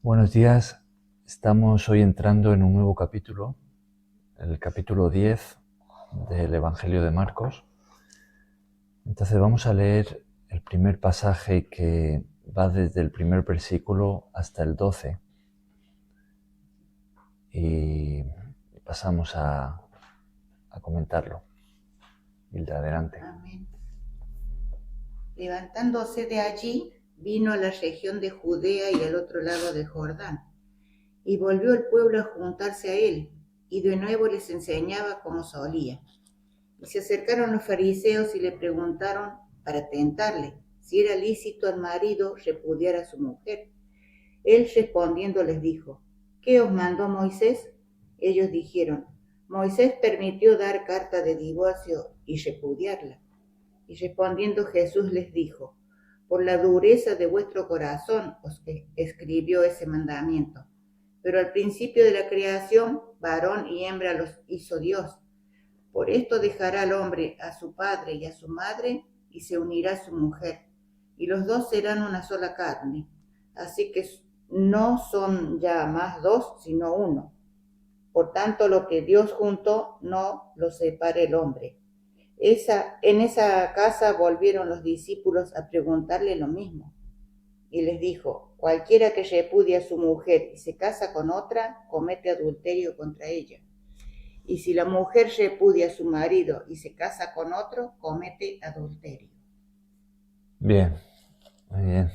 Buenos días, estamos hoy entrando en un nuevo capítulo, el capítulo 10 del Evangelio de Marcos. Entonces vamos a leer el primer pasaje que va desde el primer versículo hasta el 12 y pasamos a comentarlo. Hilda, adelante. Amén. Levantándose de allí, vino a la región de Judea y al otro lado del Jordán, y volvió el pueblo a juntarse a él, y de nuevo les enseñaba como solía. Y se acercaron los fariseos y le preguntaron, para tentarle, si era lícito al marido repudiar a su mujer. Él respondiendo les dijo, ¿qué os mandó Moisés? Ellos dijeron, Moisés permitió dar carta de divorcio y repudiarla. Y respondiendo Jesús les dijo, por la dureza de vuestro corazón os escribió ese mandamiento. Pero al principio de la creación, varón y hembra los hizo Dios. Por esto dejará al hombre a su padre y a su madre, y se unirá a su mujer, y los dos serán una sola carne. Así que no son ya más dos, sino uno. Por tanto, lo que Dios juntó, no lo separe el hombre. En esa casa volvieron los discípulos a preguntarle lo mismo. Y les dijo, cualquiera que repudie a su mujer y se casa con otra, comete adulterio contra ella. Y si la mujer repudia a su marido y se casa con otro, comete adulterio. Bien, muy bien.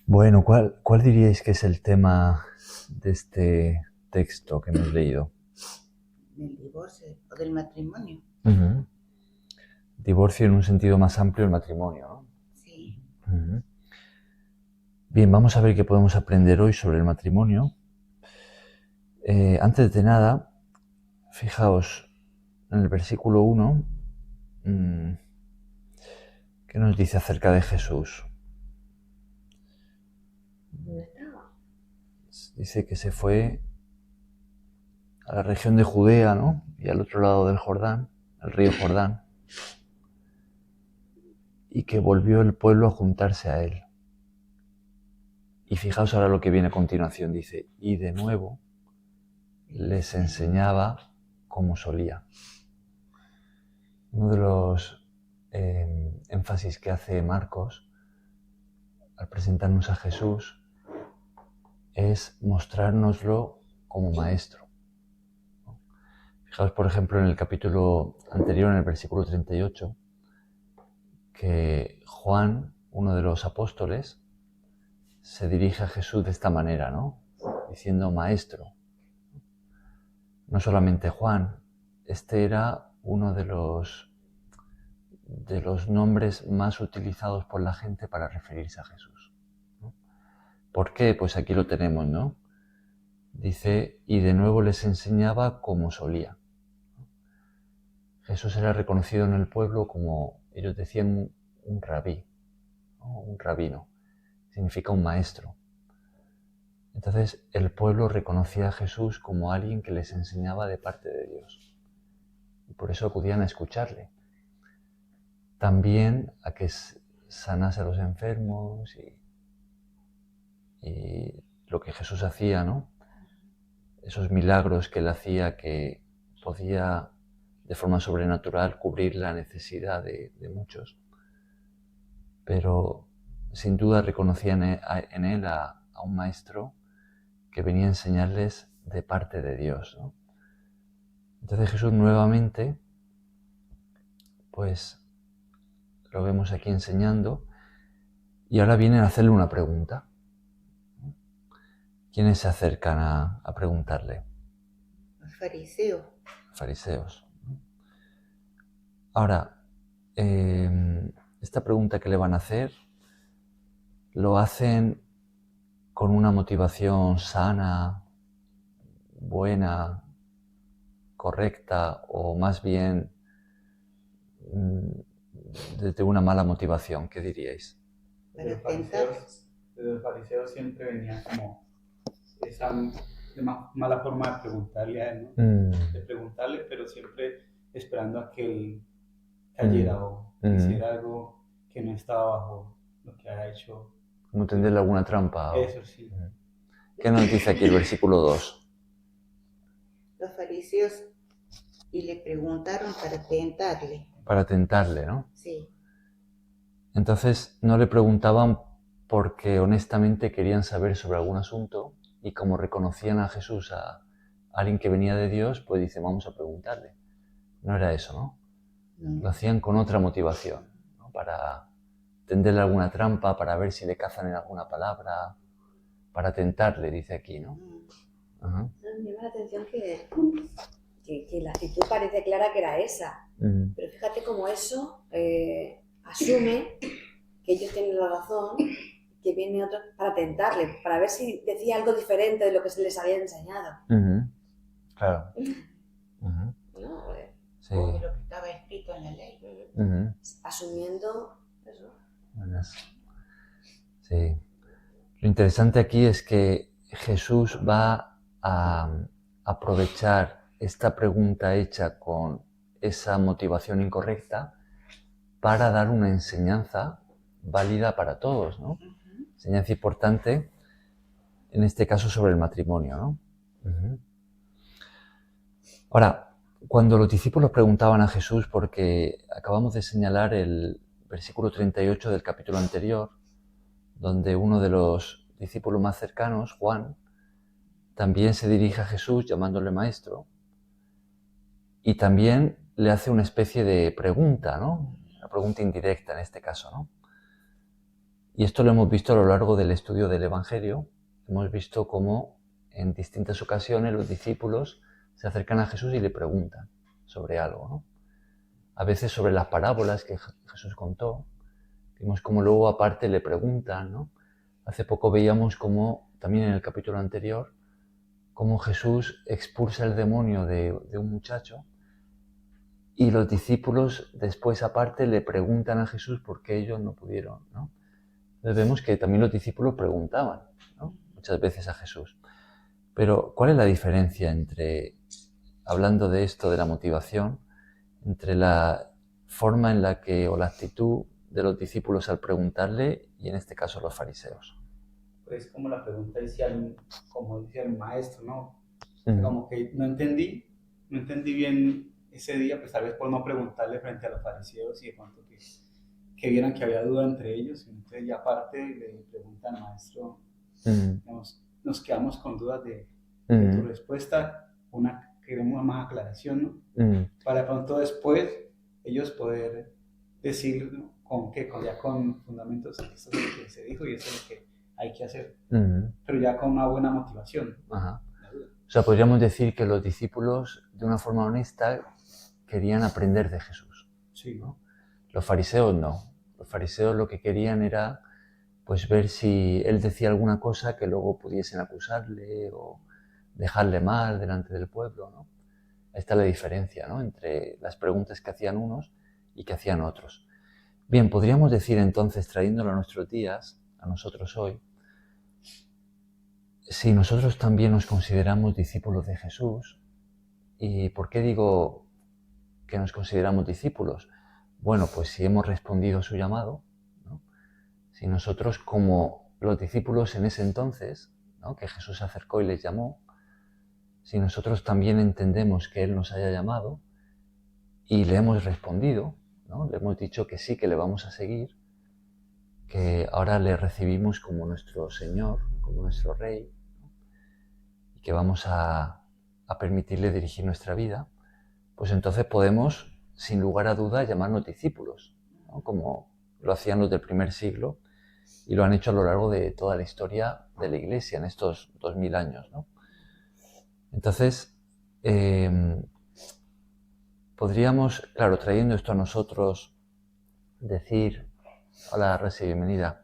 Bueno, ¿cuál diríais que es el tema de este texto que hemos leído? ¿Del divorcio o del matrimonio? Uh-huh. Divorcio en un sentido más amplio, el matrimonio, ¿no? Sí. Uh-huh. Bien, vamos a ver qué podemos aprender hoy sobre el matrimonio. Antes de nada, fijaos en el versículo 1, ¿qué nos dice acerca de Jesús? ¿Dónde estaba? Dice que se fue a la región de Judea, ¿no? Y al otro lado del Jordán, el río Jordán, y que volvió el pueblo a juntarse a él. Y fijaos ahora lo que viene a continuación, dice, y de nuevo les enseñaba como solía. Uno de los énfasis que hace Marcos al presentarnos a Jesús es mostrárnoslo como maestro. Fijaos, por ejemplo, en el capítulo anterior, en el versículo 38, que Juan, uno de los apóstoles, se dirige a Jesús de esta manera, ¿no? Diciendo maestro. No solamente Juan, este era uno de los nombres más utilizados por la gente para referirse a Jesús, ¿no? ¿Por qué? Pues aquí lo tenemos, ¿no? Dice, y de nuevo les enseñaba como solía. Jesús era reconocido en el pueblo como, ellos decían, un rabí, ¿no? Un rabino, significa un maestro. Entonces el pueblo reconocía a Jesús como alguien que les enseñaba de parte de Dios. Y por eso acudían a escucharle. También a que sanase a los enfermos y lo que Jesús hacía, ¿no? Esos milagros que él hacía, que podía de forma sobrenatural cubrir la necesidad de muchos. Pero sin duda reconocían en él a un maestro que venía a enseñarles de parte de Dios, ¿no? Entonces Jesús nuevamente, pues lo vemos aquí enseñando y ahora vienen a hacerle una pregunta. ¿Quiénes se acercan a preguntarle? Los fariseos. Fariseos. Ahora, esta pregunta que le van a hacer, lo hacen con una motivación sana, buena, correcta, o más bien desde una mala motivación. ¿Qué diríais? Desde los fariseos siempre venía como esa mala forma de preguntarle a él, ¿no? De preguntarle, pero siempre esperando a que él cayera o hiciera algo que no estaba bajo lo que ha hecho Como tenderle alguna trampa. Eso sí. ¿Qué nos dice aquí el versículo 2? Los fariseos y le preguntaron para tentarle. Para tentarle, ¿no? Sí. Entonces no le preguntaban porque honestamente querían saber sobre algún asunto y como reconocían a Jesús, a alguien que venía de Dios, pues dicen, vamos a preguntarle. No era eso, ¿no? No. Lo hacían con otra motivación, ¿no? Para tenderle alguna trampa, para ver si le cazan en alguna palabra, para tentarle, dice aquí, ¿no? Ajá. Me llama la atención que la actitud parece clara que era esa, pero fíjate cómo eso asume que ellos tienen la razón, que viene otro para tentarle, para ver si decía algo diferente de lo que se les había enseñado. Claro. ¿No? Sí. O de lo que estaba escrito en la ley. Asumiendo eso. Sí. Lo interesante aquí es que Jesús va a aprovechar esta pregunta hecha con esa motivación incorrecta para dar una enseñanza válida para todos, ¿no? Enseñanza importante, en este caso sobre el matrimonio, ¿no? Ahora, cuando los discípulos preguntaban a Jesús, porque acabamos de señalar el versículo 38 del capítulo anterior, donde uno de los discípulos más cercanos, Juan, también se dirige a Jesús llamándole maestro y también le hace una especie de pregunta, ¿no? Una pregunta indirecta en este caso, ¿no? Y esto lo hemos visto a lo largo del estudio del Evangelio. Hemos visto cómo en distintas ocasiones los discípulos se acercan a Jesús y le preguntan sobre algo, ¿no? A veces sobre las parábolas que Jesús contó. Vimos cómo luego aparte le preguntan, ¿no? Hace poco veíamos cómo, también en el capítulo anterior, cómo Jesús expulsa el demonio de un muchacho y los discípulos después aparte le preguntan a Jesús por qué ellos no pudieron, ¿no? Entonces vemos que también los discípulos preguntaban, ¿no? Muchas veces a Jesús. Pero ¿cuál es la diferencia entre, hablando de esto, de la motivación, entre la forma en la que, o la actitud de los discípulos al preguntarle y en este caso los fariseos? Pues como la pregunta decía, como decía el maestro, ¿no? O sea, como que no entendí bien ese día, pues tal vez por no preguntarle frente a los fariseos y de pronto que vieran que había duda entre ellos, entonces ya aparte le preguntan al maestro, digamos, nos quedamos con dudas de tu respuesta, queremos más aclaración, ¿no? Para pronto después ellos poder decir, ¿no? con fundamentos, esto es lo que se dijo y esto es lo que hay que hacer, pero ya con una buena motivación. Ajá. O sea, podríamos decir que los discípulos, de una forma honesta, querían aprender de Jesús. Sí, ¿no? Los fariseos no. Los fariseos lo que querían era pues ver si él decía alguna cosa que luego pudiesen acusarle o dejarle mal delante del pueblo, ¿no? Esta es la diferencia, ¿no? Entre las preguntas que hacían unos y que hacían otros. Bien, podríamos decir entonces, trayéndolo a nuestros días, a nosotros hoy, si nosotros también nos consideramos discípulos de Jesús, ¿y por qué digo que nos consideramos discípulos? Bueno, pues si hemos respondido a su llamado, ¿no? Si nosotros, como los discípulos en ese entonces, ¿no? Que Jesús se acercó y les llamó, si nosotros también entendemos que Él nos haya llamado y le hemos respondido, ¿no? Le hemos dicho que sí, que le vamos a seguir, que ahora le recibimos como nuestro Señor, como nuestro Rey, ¿no? Y que vamos a permitirle dirigir nuestra vida, pues entonces podemos, sin lugar a dudas, llamarnos discípulos, ¿no? Como lo hacían los del primer siglo y lo han hecho a lo largo de toda la historia de la Iglesia en estos 2000 años, ¿no? Entonces, podríamos, claro, trayendo esto a nosotros, decir, hola, Resi, bienvenida,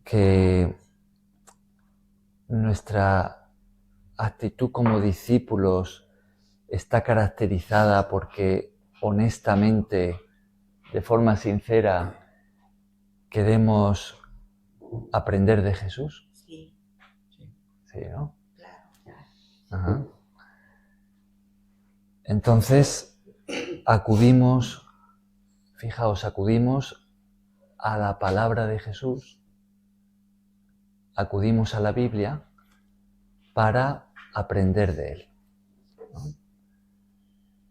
que nuestra actitud como discípulos está caracterizada porque honestamente, de forma sincera, queremos aprender de Jesús. Sí. Sí, ¿no? Claro. Ajá. Entonces, acudimos a la palabra de Jesús, acudimos a la Biblia para aprender de Él, ¿no?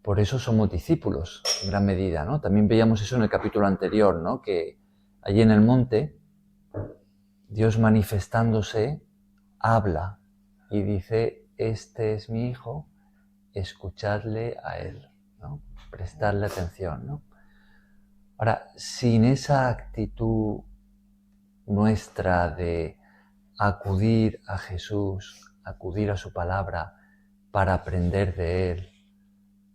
Por eso somos discípulos, en gran medida, ¿no? También veíamos eso en el capítulo anterior, ¿no? Que allí en el monte, Dios manifestándose, habla y dice, este es mi hijo, escuchadle a él, ¿no? Prestarle atención, ¿no? Ahora, sin esa actitud nuestra de acudir a Jesús, acudir a su palabra para aprender de Él,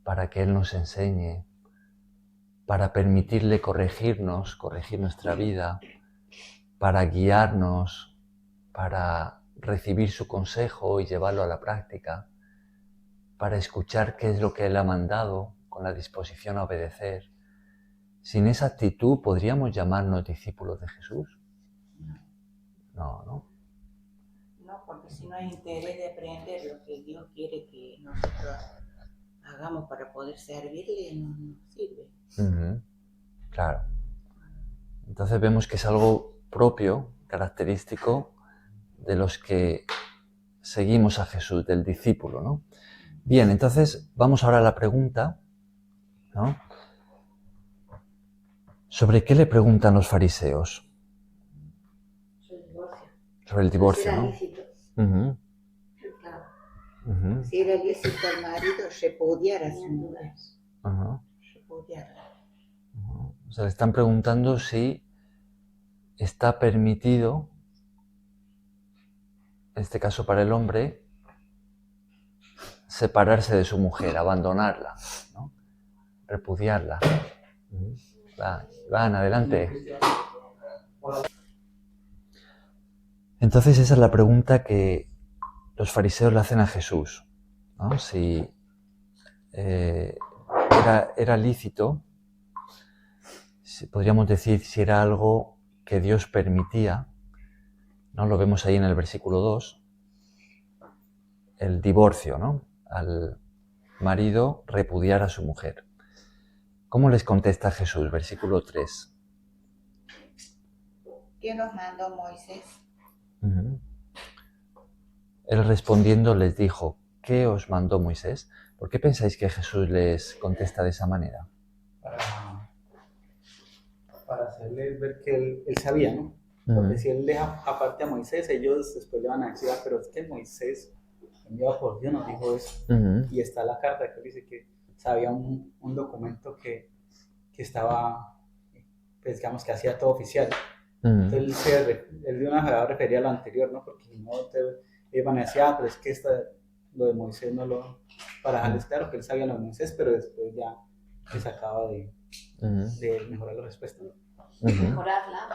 para que Él nos enseñe, para permitirle corregirnos, corregir nuestra vida, para guiarnos, para recibir su consejo y llevarlo a la práctica, para escuchar qué es lo que Él ha mandado con la disposición a obedecer. Sin esa actitud, ¿podríamos llamarnos discípulos de Jesús? No, ¿no? No, porque si no hay interés de aprender lo que Dios quiere que nosotros hagamos para poder servirle, no nos sirve. Claro. Entonces vemos que es algo propio, característico de los que seguimos a Jesús, del discípulo, ¿no? Bien, entonces vamos ahora a la pregunta, ¿no? ¿Sobre qué le preguntan los fariseos? Sobre el divorcio, Era ¿no? lícito. Claro. Si era lícito al marido repudiar a su mujer. Repudiarla. O sea, le están preguntando si está permitido, en este caso para el hombre, separarse de su mujer, abandonarla, ¿no? Repudiarla. Van, adelante. Entonces esa es la pregunta que los fariseos le hacen a Jesús, ¿no? Si era lícito, podríamos decir si era algo que Dios permitía, ¿no? Lo vemos ahí en el versículo 2, el divorcio, ¿no? Al marido repudiar a su mujer. ¿Cómo les contesta Jesús? Versículo 3. ¿Qué nos mandó Moisés? Él respondiendo les dijo, ¿qué os mandó Moisés? ¿Por qué pensáis que Jesús les contesta de esa manera? Para hacerles ver que él sabía, ¿no? Porque si él deja aparte a Moisés, ellos después le van a decir, pero es que Moisés, enviado por Dios, nos dijo eso. Y está la carta que dice que sabía un documento que estaba, pues digamos que hacía todo oficial. Entonces él de una manera refería a lo anterior, ¿no? Porque si no, iban a decir, pero es que lo de Moisés no lo... Para dejarles claro que él sabía lo de Moisés, pero después ya les acaba de mejorar la respuesta, ¿no? Mejorarla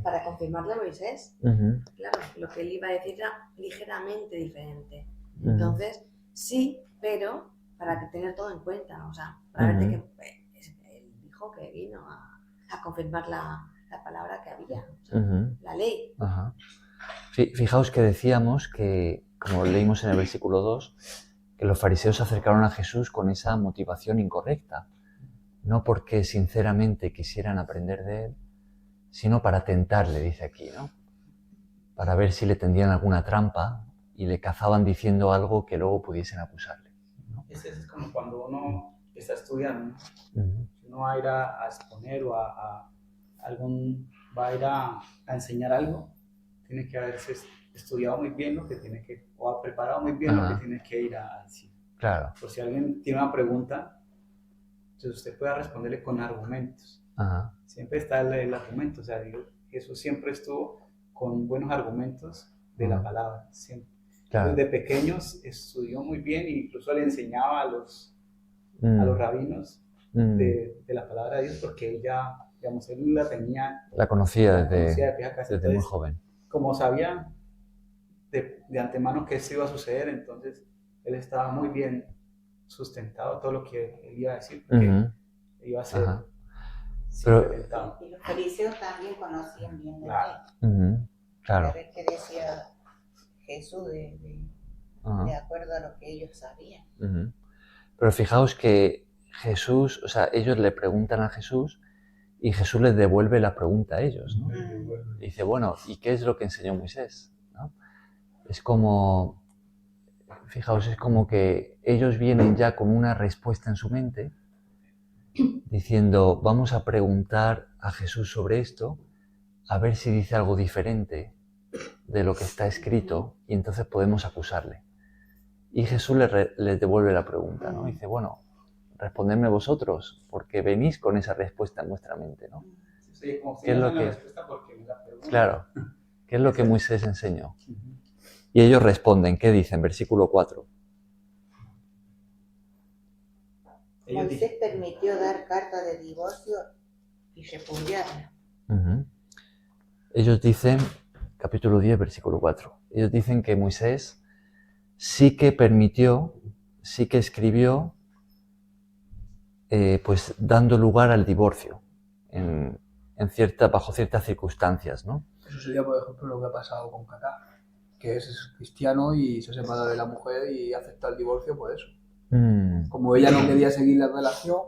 para confirmarle a Moisés. Claro, lo que él iba a decir era ligeramente diferente. Entonces, sí, pero para tener todo en cuenta, o sea, para ver que él dijo que vino a confirmar la palabra que había, o sea, la ley. Fijaos que decíamos que, como leímos en el versículo 2, que los fariseos se acercaron a Jesús con esa motivación incorrecta, no porque sinceramente quisieran aprender de él, sino para tentarle, dice aquí, ¿no? Para ver si le tendían alguna trampa y le cazaban diciendo algo que luego pudiesen acusarle, ¿no? Ese es como cuando uno está estudiando, ¿no? Uno va a ir a exponer o va a ir a enseñar algo, tiene que haberse estudiado muy bien lo que tiene que, o ha preparado muy bien lo que tiene que ir a decir. Claro. Por si alguien tiene una pregunta, entonces usted pueda responderle con argumentos. Siempre está el argumento, o sea, Jesús siempre estuvo con buenos argumentos de la palabra, siempre. Claro. Desde pequeños estudió muy bien e incluso le enseñaba a los rabinos de la palabra de Dios, porque él ya, digamos, él la conocía desde muy joven. Como sabía de antemano que esto iba a suceder, entonces él estaba muy bien sustentado todo lo que él iba a decir, porque iba a ser tentado. Y los fariseos también conocían bien la ley. Claro. A ver qué decía Jesús de acuerdo a lo que ellos sabían. Pero fijaos que Jesús, o sea, ellos le preguntan a Jesús Y Jesús les devuelve la pregunta a ellos, ¿no? Mm. Dice, bueno, ¿y qué es lo que enseñó Moisés? ¿No? Es como, fijaos, es como que ellos vienen ya con una respuesta en su mente, diciendo, vamos a preguntar a Jesús sobre esto, a ver si dice algo diferente de lo que está escrito, y entonces podemos acusarle. Y Jesús les devuelve la pregunta, ¿no? Dice, bueno, respondedme vosotros, porque venís con esa respuesta en vuestra mente, ¿no? Sí, como si ¿Qué es no lo saben la que- respuesta porque me la preguntan. Claro, ¿qué es lo que Moisés enseñó? Ujú. Y ellos responden, ¿qué dicen? Versículo 4. Ellos Moisés dicen, permitió dar carta de divorcio y repudiarla. Ujú. Ellos dicen, capítulo 10, versículo 4, ellos dicen que Moisés sí que permitió, sí que escribió, pues dando lugar al divorcio, bajo ciertas circunstancias, ¿no? Eso sería, por ejemplo, lo que ha pasado con Kaká, que es cristiano y se separa de la mujer y acepta el divorcio por eso. Mm, Como ella no quería seguir la relación,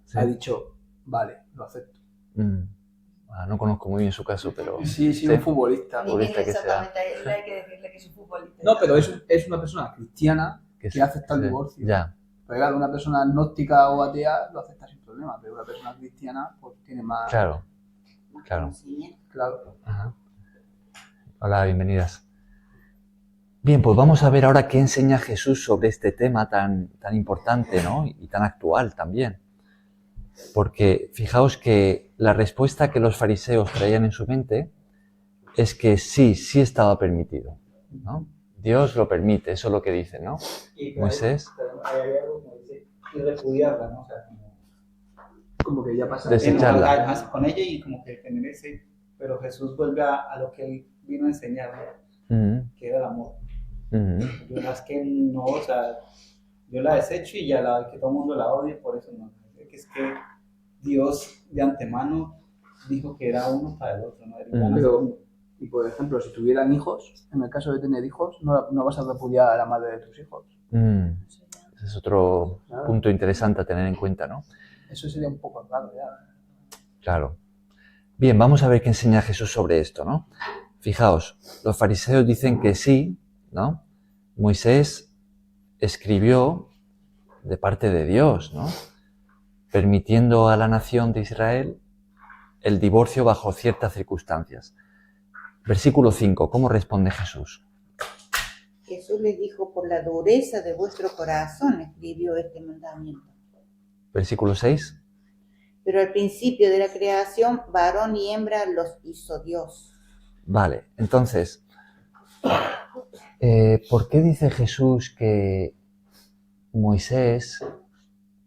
sí. ha dicho, vale, lo acepto. No conozco muy bien su caso, pero... Sí, un futbolista. Futbolista que sea. Exactamente, hay que decirle que es un futbolista. No, pero es una persona cristiana que sí, acepta el sí, divorcio. Ya, Pero claro, una persona gnóstica o atea lo acepta sin problema, pero una persona cristiana pues tiene más... claro. Más Claro. conocimiento. Claro. Ajá. Hola, bienvenidas. Bien, pues vamos a ver ahora qué enseña Jesús sobre este tema tan importante, ¿no? Y tan actual también. Porque fijaos que la respuesta que los fariseos traían en su mente es que sí estaba permitido, ¿no? Dios lo permite, eso es lo que dicen, ¿no? y Moisés. hay algo como dice, y repudiarla, ¿no? O sea, Como que ya pasa... Desecharla. con ella y como que tener ese, pero Jesús vuelve a lo que él vino a enseñar, Ujú, que era el amor. ujú. Yo más que no, o sea, yo la desecho y ya que todo el mundo la odie, por eso no. Es que Dios de antemano dijo que era uno para el otro, ¿no? Pero, y por ejemplo, si tuvieran hijos, en el caso de tener hijos, no vas a repudiar a la madre de tus hijos. Ese es otro punto interesante a tener en cuenta, ¿no? Eso sería un poco raro ya. Claro. Bien, vamos a ver qué enseña Jesús sobre esto, ¿no? Fijaos, los fariseos dicen que sí, ¿no? Moisés escribió de parte de Dios, ¿no? Permitiendo a la nación de Israel el divorcio bajo ciertas circunstancias. Versículo 5, ¿cómo responde Jesús? Jesús les dijo, por la dureza de vuestro corazón escribió este mandamiento. Versículo 6. Pero al principio de la creación, varón y hembra los hizo Dios. Vale, entonces, ¿por qué dice Jesús que Moisés,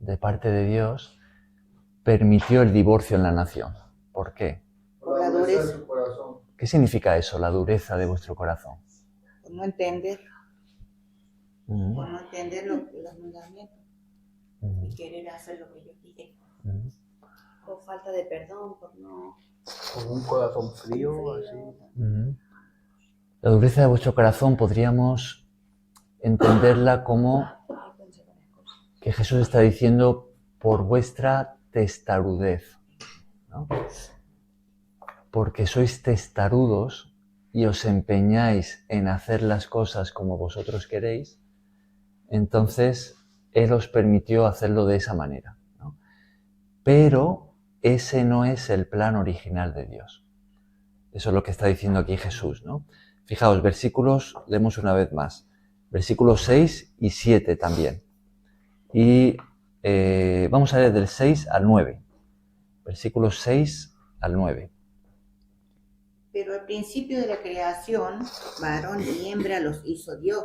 de parte de Dios, permitió el divorcio en la nación? ¿Por qué? Por la dureza. de su corazón. ¿Qué significa eso, la dureza de vuestro corazón? Por no entender, Mm, por no entender los mandamientos mm, y querer hacer lo que yo quiero. mm. Por falta de perdón, por no... Con un corazón frío, así. La dureza de vuestro corazón podríamos entenderla como que Jesús está diciendo por vuestra testarudez, ¿no? Porque sois testarudos y os empeñáis en hacer las cosas como vosotros queréis, entonces Él os permitió hacerlo de esa manera, ¿no? Pero ese no es el plan original de Dios. Eso es lo que está diciendo aquí Jesús, ¿no? Fijaos, versículos, leemos una vez más. Versículos 6 y 7 también. Y vamos a leer del 6 al 9. Versículos 6 al 9. Pero al principio de la creación, varón y hembra los hizo Dios.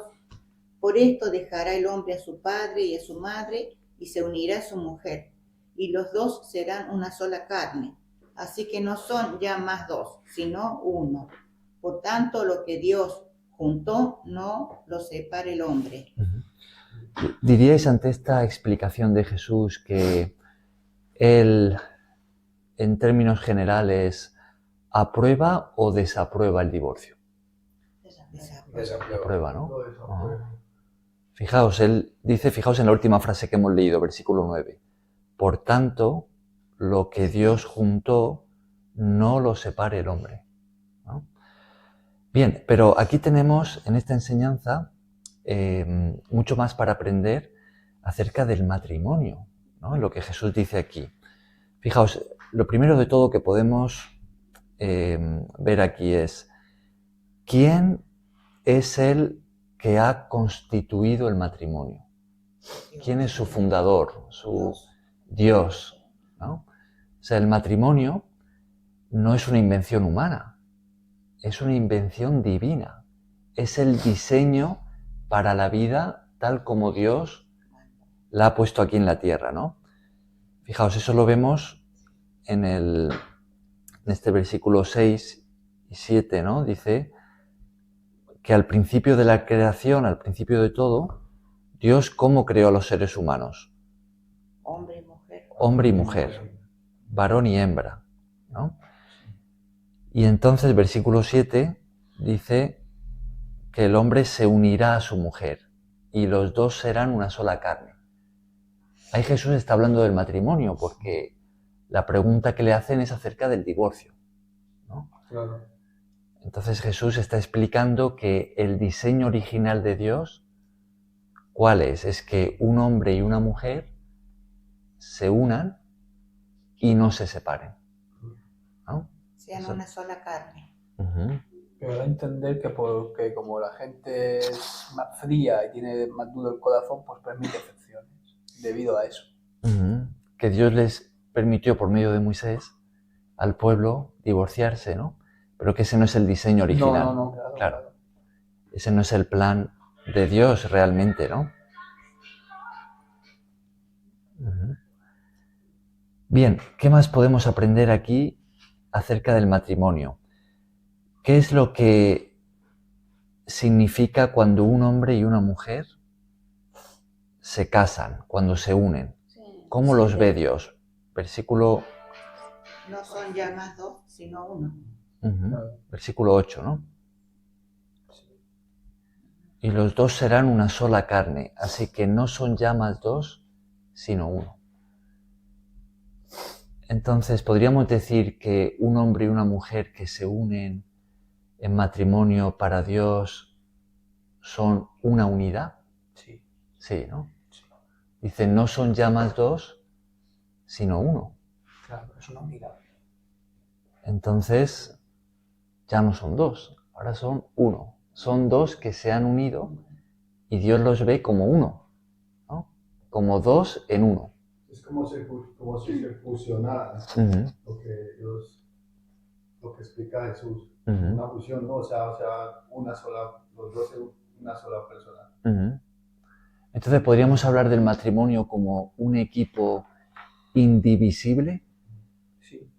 Por esto dejará el hombre a su padre y a su madre y se unirá a su mujer, y los dos serán una sola carne. Así que no son ya más dos, sino uno. Por tanto, lo que Dios juntó, no lo separe el hombre. ¿Diríais ante esta explicación de Jesús que Él, en términos generales, aprueba o desaprueba el divorcio? Aprueba, ¿no? Ajá. Fijaos, Él dice, fijaos en la última frase que hemos leído, versículo 9. Por tanto, lo que Dios juntó, no lo separe el hombre, ¿no? Bien, pero aquí tenemos en esta enseñanza mucho más para aprender acerca del matrimonio, ¿no? Lo que Jesús dice aquí. Fijaos, lo primero de todo que podemos ver aquí es ¿quién es el que ha constituido el matrimonio? ¿Quién es su fundador, su Dios, ¿no? O sea, el matrimonio no es una invención humana, es una invención divina. Es el diseño para la vida tal como Dios la ha puesto aquí en la tierra, ¿no? Fijaos, eso lo vemos en este versículo 6 y 7, ¿no? Dice que al principio de la creación, al principio de todo, Dios ¿cómo creó a los seres humanos? Hombre y mujer. Hombre y mujer, varón y hembra, ¿no? Y entonces, versículo 7 dice que el hombre se unirá a su mujer y los dos serán una sola carne. Ahí Jesús está hablando del matrimonio porque la pregunta que le hacen es acerca del divorcio, ¿no? Claro. Entonces Jesús está explicando que el diseño original de Dios, ¿cuál es? Es que un hombre y una mujer se unan y no se separen, ¿no? Sean Eso. una sola carne. Uh-huh. Pero da a entender que porque como la gente es más fría y tiene más duro el corazón, pues permite excepciones debido a eso. Uh-huh. Que Dios les permitió por medio de Moisés al pueblo divorciarse, ¿no? Pero que ese no es el diseño original. No, claro. Ese no es el plan de Dios realmente, ¿no? Uh-huh. Bien, ¿qué más podemos aprender aquí acerca del matrimonio? ¿Qué es lo que significa cuando un hombre y una mujer se casan, cuando se unen? ¿Cómo los ve Dios? Versículo... No son ya más dos, sino uno. Versículo 8, ¿no? Y los dos serán una sola carne, así que no son ya más dos, sino uno. Entonces, ¿podríamos decir que un hombre y una mujer que se unen en matrimonio para Dios son una unidad? Sí. Sí, ¿no? Sí. Dice, no son ya más dos, sino uno. Claro, es una unidad. Entonces, ya no son dos, ahora son uno. Son dos que se han unido y Dios los ve como uno, ¿no? Como dos en uno. Es como si se fusionara lo que explica Jesús. Una fusión, ¿no? O sea, una sola, los dos en una sola persona. Entonces, ¿podríamos hablar del matrimonio como un equipo indivisible? Sí.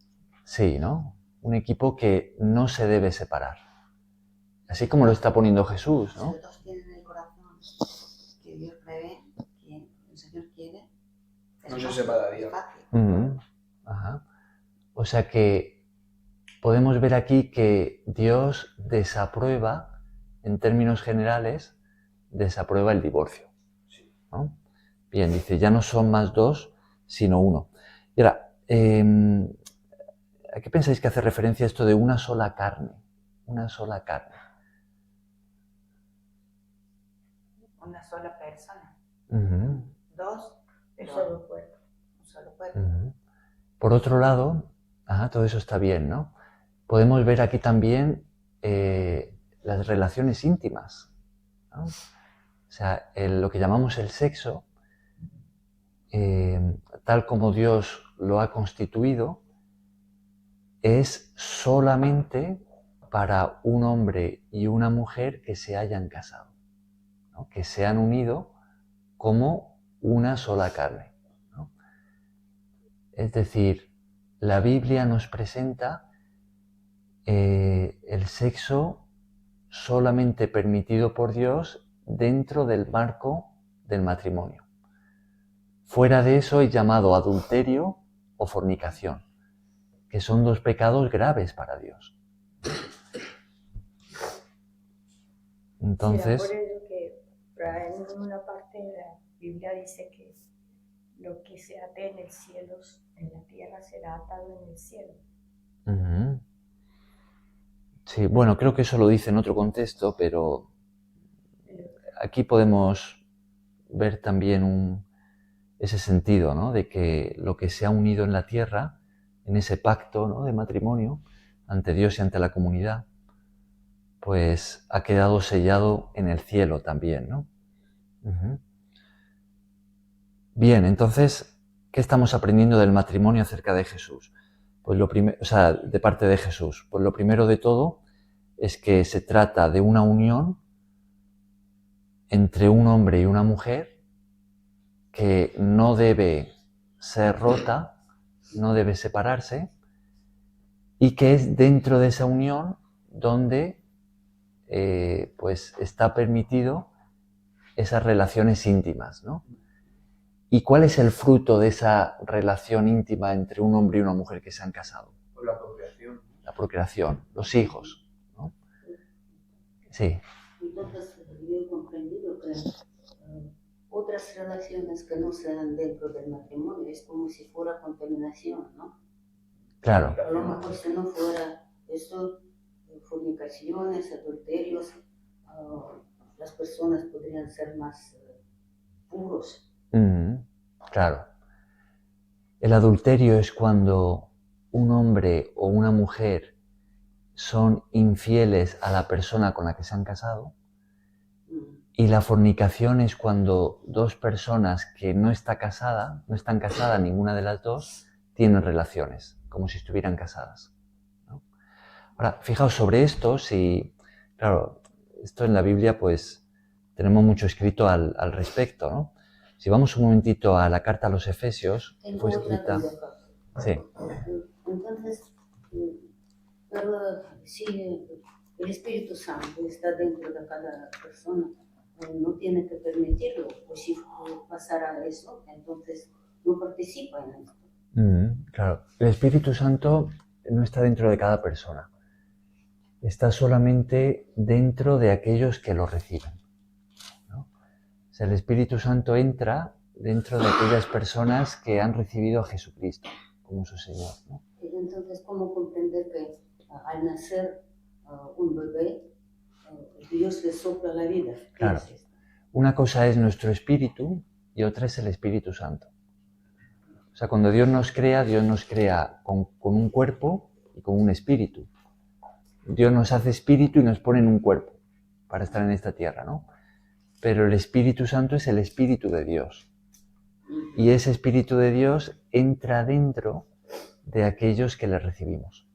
Sí, ¿no? Un equipo que no se debe separar. Así como lo está poniendo Jesús, ¿no? Si los dos tienen en el corazón que Dios prevé, que el Señor quiere, No se separaría. Ajá. O sea que podemos ver aquí que Dios desaprueba, en términos generales, desaprueba el divorcio, ¿no? Bien, dice, ya no son más dos, sino uno. Y ahora, ¿a qué pensáis que hace referencia esto de una sola carne? Una sola carne. Una sola persona. Dos, Un pero solo cuerpo. un solo cuerpo. Por otro lado, todo eso está bien, ¿no? Podemos ver aquí también las relaciones íntimas, ¿no? O sea, lo que llamamos el sexo, tal como Dios lo ha constituido, es solamente para un hombre y una mujer que se hayan casado, ¿no? Que se han unido como una sola carne, ¿no? Es decir, la Biblia nos presenta el sexo solamente permitido por Dios dentro del marco del matrimonio. Fuera de eso es llamado adulterio o fornicación, que son dos pecados graves para Dios. Entonces... Será por eso que en una parte de la Biblia dice que lo que se ate en el cielo, en la tierra, será atado en el cielo. Sí, bueno, creo que eso lo dice en otro contexto, pero aquí podemos ver también ese sentido, ¿no? De que lo que se ha unido en la tierra, en ese pacto, ¿no?, de matrimonio, ante Dios y ante la comunidad, pues ha quedado sellado en el cielo también, ¿no? Bien, entonces, ¿qué estamos aprendiendo del matrimonio acerca de Jesús? Pues de parte de Jesús. Pues lo primero de todo es que se trata de una unión entre un hombre y una mujer que no debe ser rota, no debe separarse, y que es dentro de esa unión donde pues está permitido esas relaciones íntimas, ¿no? ¿Y cuál es el fruto de esa relación íntima entre un hombre y una mujer que se han casado? Pues la procreación. La procreación, los hijos, ¿no? Sí. Entonces, yo he comprendido que otras relaciones que no sean dentro del matrimonio es como si fuera contaminación, ¿no? Claro. A lo mejor si no fuera esto, fornicaciones, adulterios, las personas podrían ser más puros. Claro. El adulterio es cuando un hombre o una mujer son infieles a la persona con la que se han casado, y la fornicación es cuando dos personas que no están casadas ninguna de las dos, tienen relaciones, como si estuvieran casadas, ¿no? Ahora, fijaos sobre esto, claro, esto en la Biblia pues tenemos mucho escrito al respecto, ¿no? Si vamos un momentito a la carta a los Efesios, que fue escrita... Sí. Entonces, pero si el Espíritu Santo está dentro de cada persona, no tiene que permitirlo, pues si pasara eso, entonces no participa en esto. Claro, el Espíritu Santo no está dentro de cada persona, está solamente dentro de aquellos que lo reciben, ¿no? O sea, el Espíritu Santo entra dentro de aquellas personas que han recibido a Jesucristo como su Señor, ¿no? Entonces, ¿cómo comprender que al nacer un bebé, Dios le sopla la vida? Claro. Una cosa es nuestro espíritu y otra es el Espíritu Santo. O sea, cuando Dios nos crea con un cuerpo y con un espíritu. Dios nos hace espíritu y nos pone en un cuerpo para estar en esta tierra, ¿no? Pero el Espíritu Santo es el Espíritu de Dios. Y ese Espíritu de Dios entra dentro de aquellos que le recibimos.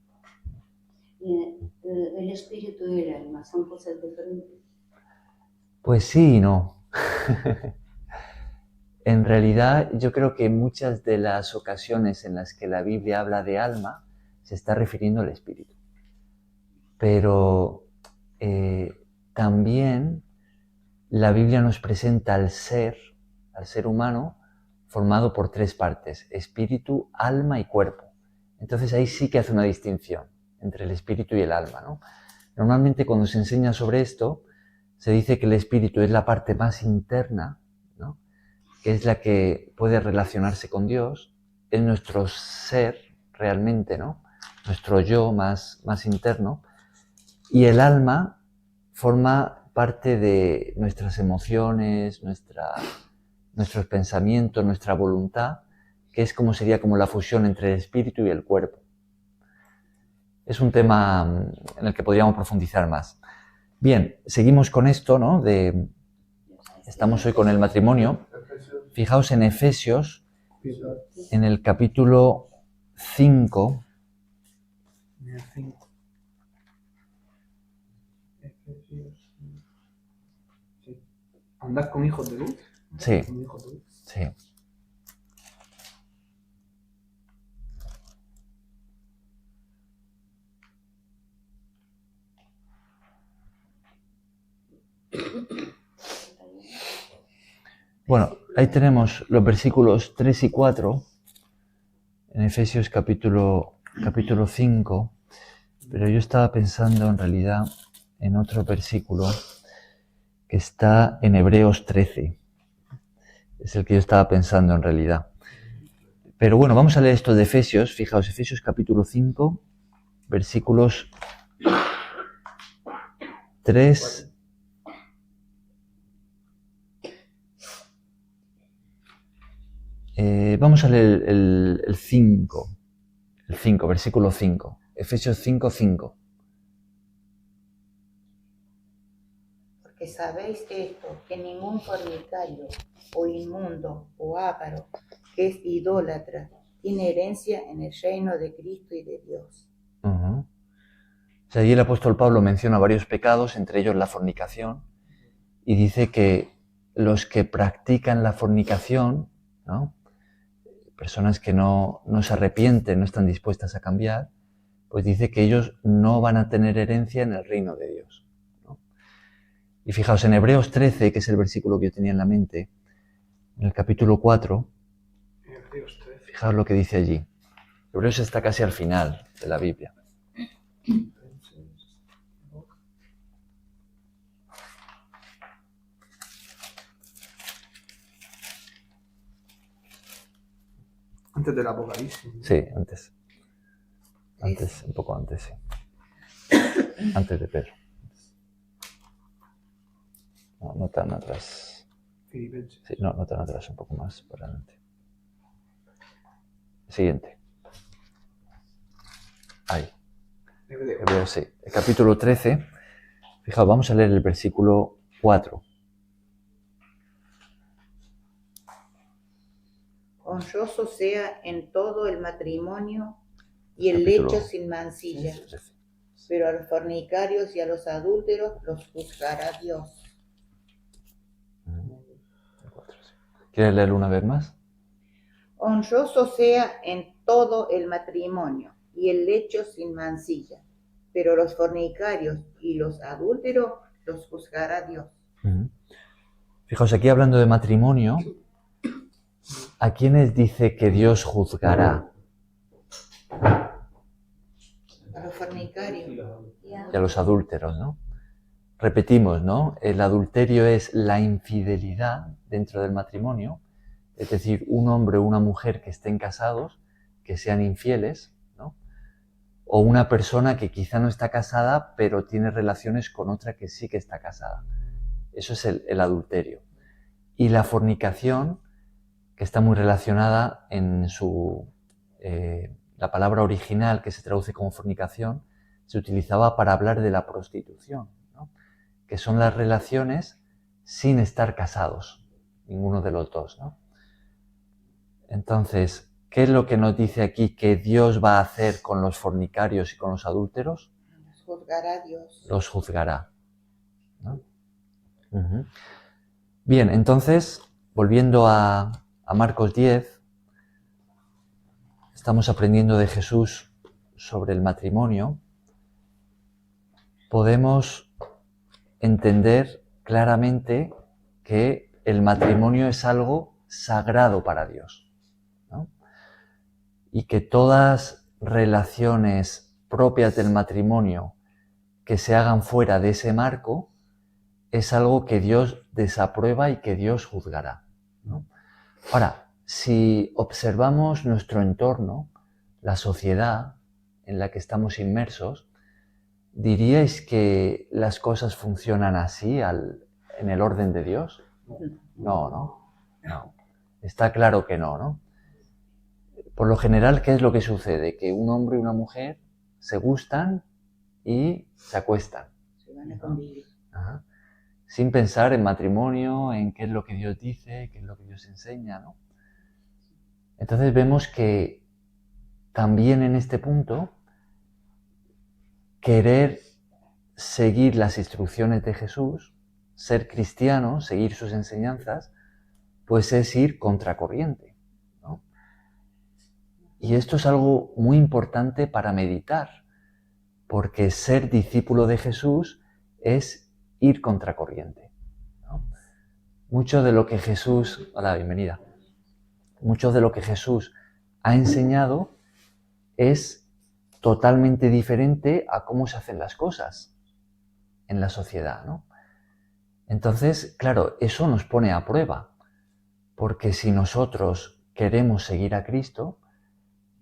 ¿El espíritu y el alma son cosas diferentes? Pues sí y no. En realidad, yo creo que en muchas de las ocasiones en las que la Biblia habla de alma, se está refiriendo al espíritu. Pero también la Biblia nos presenta al ser humano, formado por tres partes: espíritu, alma y cuerpo. Entonces ahí sí que hace una distinción entre el espíritu y el alma, ¿no? Normalmente cuando se enseña sobre esto, se dice que el espíritu es la parte más interna, ¿no?, que es la que puede relacionarse con Dios, es nuestro ser realmente, ¿no?, nuestro yo más interno, y el alma forma parte de nuestras emociones, nuestros pensamientos, nuestra voluntad, que es sería como la fusión entre el espíritu y el cuerpo. Es un tema en el que podríamos profundizar más. Bien, seguimos con esto, ¿no? Estamos hoy con el matrimonio. Fijaos en Efesios, en el capítulo 5. ¿Andad con hijos de luz? Sí, sí. Bueno, ahí tenemos los versículos 3 y 4 en Efesios capítulo 5, pero yo estaba pensando en realidad en otro versículo que está en Hebreos 13. Es el que yo estaba pensando en realidad. Pero bueno, vamos a leer esto de Efesios. Fijaos, Efesios capítulo 5, versículos 3... vamos a leer el 5, versículo 5, Efesios 5, 5. Porque sabéis esto, que ningún fornicario, o inmundo, o avaro, que es idólatra, tiene herencia en el reino de Cristo y de Dios. O sea, allí el apóstol Pablo menciona varios pecados, entre ellos la fornicación, y dice que los que practican la fornicación, ¿no?, personas que no se arrepienten, no están dispuestas a cambiar, pues dice que ellos no van a tener herencia en el reino de Dios, ¿no? Y fijaos, en Hebreos 13, que es el versículo que yo tenía en la mente, en el capítulo 4, fijaos lo que dice allí. Hebreos está casi al final de la Biblia. Antes del Apocalipsis. Sí, antes. Antes, un poco antes, sí. Antes de Pedro. No tan atrás. Filipenses. Sí, no tan atrás, un poco más para adelante. Siguiente. Ahí. Hebreos, sí. El capítulo 13. Fijaos, vamos a leer el versículo 4. Honroso sea en todo el matrimonio y el Capítulo lecho sin mancilla, pero a los fornicarios y a los adúlteros los juzgará Dios. ¿Quieres leerlo una vez más? Honroso sea en todo el matrimonio y el lecho sin mancilla, pero los fornicarios y los adúlteros los juzgará Dios. Fijaos, aquí hablando de matrimonio, ¿a quiénes dice que Dios juzgará? A los fornicarios. Y a los adúlteros, ¿no? Repetimos, ¿no? El adulterio es la infidelidad dentro del matrimonio, es decir, un hombre o una mujer que estén casados, que sean infieles, ¿no? O una persona que quizá no está casada, pero tiene relaciones con otra que sí que está casada. Eso es el adulterio. Y la fornicación, que está muy relacionada en su... la palabra original que se traduce como fornicación, se utilizaba para hablar de la prostitución, ¿no?, que son las relaciones sin estar casados, ninguno de los dos, ¿no? Entonces, ¿qué es lo que nos dice aquí que Dios va a hacer con los fornicarios y con los adúlteros? Los juzgará Dios. Los juzgará, ¿no? Bien, entonces, volviendo a Marcos 10, estamos aprendiendo de Jesús sobre el matrimonio. Podemos entender claramente que el matrimonio es algo sagrado para Dios, ¿no? Y que todas relaciones propias del matrimonio que se hagan fuera de ese marco es algo que Dios desaprueba y que Dios juzgará, ¿no? Ahora, si observamos nuestro entorno, la sociedad en la que estamos inmersos, ¿diríais que las cosas funcionan así en el orden de Dios? No. Está claro que no. Por lo general, ¿qué es lo que sucede? Que un hombre y una mujer se gustan y se acuestan. Se van a convivir. Ajá. Sin pensar en matrimonio, en qué es lo que Dios dice, qué es lo que Dios enseña, ¿no? Entonces vemos que también en este punto, querer seguir las instrucciones de Jesús, ser cristiano, seguir sus enseñanzas, pues es ir contracorriente, ¿no? Y esto es algo muy importante para meditar, porque ser discípulo de Jesús es ir contracorriente, ¿no? Mucho de lo que Jesús... Hola, bienvenida. Mucho de lo que Jesús ha enseñado es totalmente diferente a cómo se hacen las cosas en la sociedad, ¿no? Entonces, claro, eso nos pone a prueba, porque si nosotros queremos seguir a Cristo,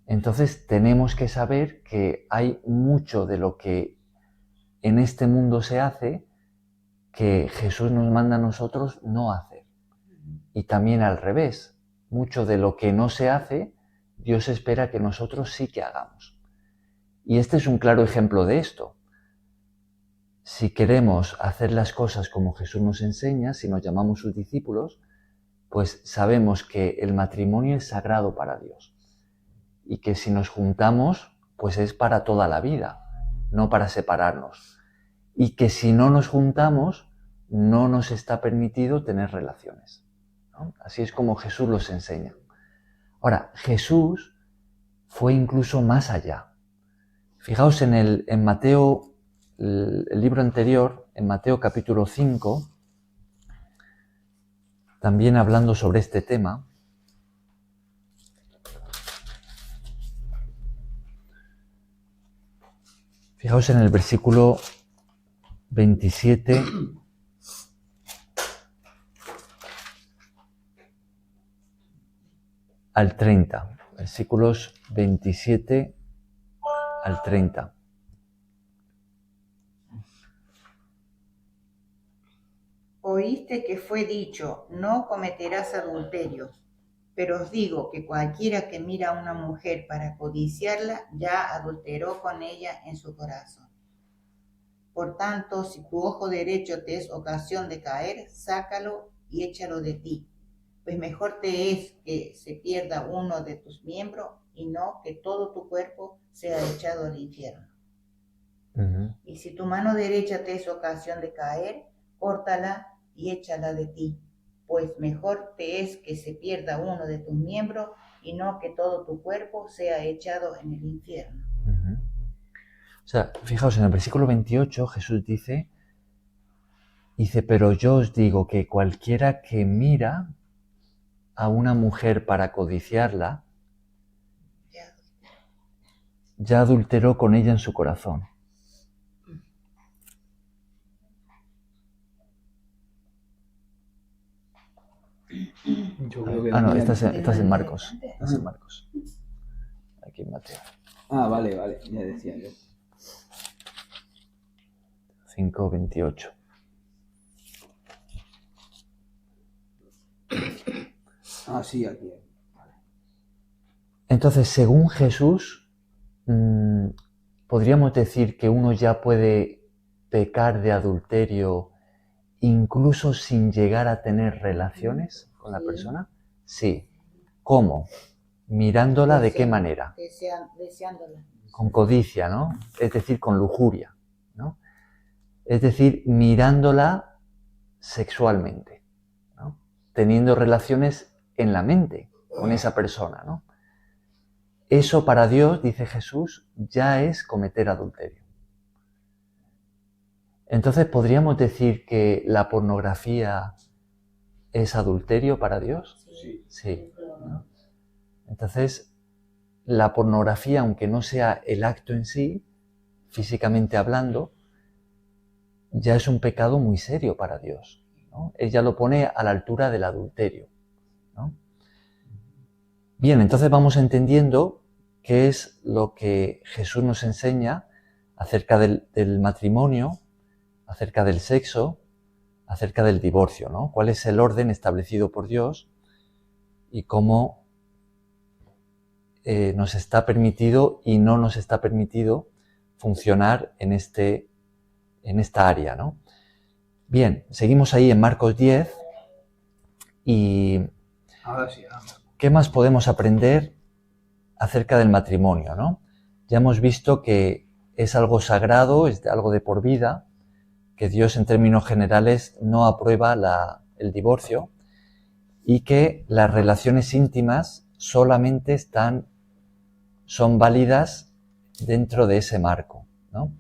entonces tenemos que saber que hay mucho de lo que en este mundo se hace que Jesús nos manda a nosotros no hacer. Y también al revés, mucho de lo que no se hace, Dios espera que nosotros sí que hagamos. Y este es un claro ejemplo de esto. Si queremos hacer las cosas como Jesús nos enseña, si nos llamamos sus discípulos, pues sabemos que el matrimonio es sagrado para Dios. Y que si nos juntamos, pues es para toda la vida, no para separarnos. Y que si no nos juntamos, no nos está permitido tener relaciones, ¿no? Así es como Jesús los enseña. Ahora, Jesús fue incluso más allá. Fijaos en Mateo, el libro anterior, en Mateo capítulo 5, también hablando sobre este tema. Fijaos en el versículo 27 al 30. Versículos 27 al 30. Oíste que fue dicho, no cometerás adulterio. Pero os digo que cualquiera que mira a una mujer para codiciarla, ya adulteró con ella en su corazón. Por tanto, si tu ojo derecho te es ocasión de caer, sácalo y échalo de ti. Pues mejor te es que se pierda uno de tus miembros y no que todo tu cuerpo sea echado al infierno. Y si tu mano derecha te es ocasión de caer, córtala y échala de ti. Pues mejor te es que se pierda uno de tus miembros y no que todo tu cuerpo sea echado en el infierno. O sea, fijaos, en el versículo 28 Jesús dice, pero yo os digo que cualquiera que mira a una mujer para codiciarla, ya adulteró con ella en su corazón. Yo creo que no, también- estás en Marcos. Estás en Marcos. Aquí en Mateo. Ah, vale, ya decía yo. 5:28. Ah, sí, aquí. Vale. Entonces, según Jesús, podríamos decir que uno ya puede pecar de adulterio incluso sin llegar a tener relaciones con la persona. Sí. ¿Cómo? Mirándola de qué manera. Deseándola. Con codicia, ¿no? Es decir, con lujuria, ¿no? Es decir, mirándola sexualmente, ¿no? Teniendo relaciones en la mente con esa persona, ¿no? Eso para Dios, dice Jesús, ya es cometer adulterio. Entonces, ¿podríamos decir que la pornografía es adulterio para Dios? Sí. ¿No? Entonces, la pornografía, aunque no sea el acto en sí, físicamente hablando, ya es un pecado muy serio para Dios, ¿no? Él ya lo pone a la altura del adulterio, ¿no? Bien, entonces vamos entendiendo qué es lo que Jesús nos enseña acerca del matrimonio, acerca del sexo, acerca del divorcio, ¿no? Cuál es el orden establecido por Dios y cómo nos está permitido y no nos está permitido funcionar en esta área, ¿no? Bien, seguimos ahí en Marcos 10 y Ahora sí. ¿qué más podemos aprender acerca del matrimonio, ¿no? Ya hemos visto que es algo sagrado, es algo de por vida, que Dios en términos generales no aprueba el divorcio y que las relaciones íntimas solamente son válidas dentro de ese marco, ¿no?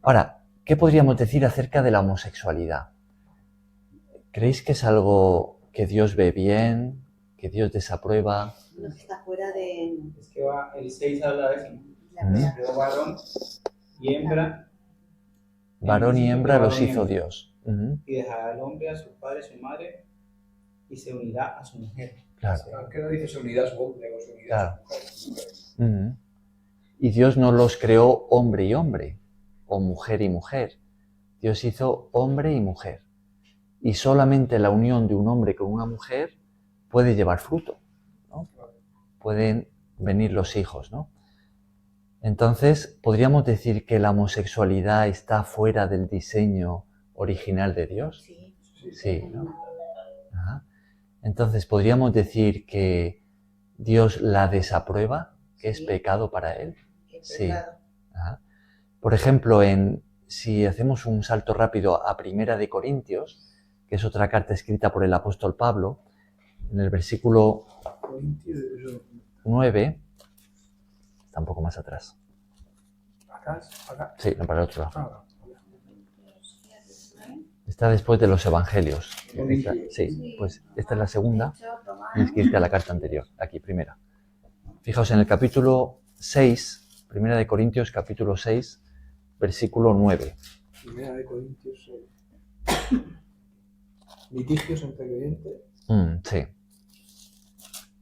Ahora, ¿qué podríamos decir acerca de la homosexualidad? ¿Creéis que es algo que Dios ve bien, que Dios desaprueba? No está fuera de... Es que el 6 habla de eso. Creó varón y hembra. Varón y hembra los hizo Dios. Y dejará al hombre a su padre y su madre y se unirá a su mujer. Claro. Aunque no dice su unidad, su hombre o su unidad. Claro. Su mujer. Y Dios no los creó hombre y hombre, o mujer y mujer. Dios hizo hombre y mujer. Y solamente la unión de un hombre con una mujer puede llevar fruto, ¿no? Pueden venir los hijos, ¿no? Entonces, ¿podríamos decir que la homosexualidad está fuera del diseño original de Dios? Sí. Sí, ¿no? Ajá. Entonces, ¿podríamos decir que Dios la desaprueba, que es Sí. pecado para Él? Es Sí. pecado. Ajá. Por ejemplo, si hacemos un salto rápido a Primera de Corintios, que es otra carta escrita por el apóstol Pablo, en el versículo 9, está un poco más atrás. Acá. Sí, no, para el otro lado. Ah, Está después de los evangelios. Corintios. Sí, pues esta es la segunda, tienes que irte a la carta anterior, aquí, primera. Fijaos, en el capítulo 6, Primera de Corintios, capítulo 6, versículo 9. Primera de Corintios 6. Litigios entre creyentes. Sí.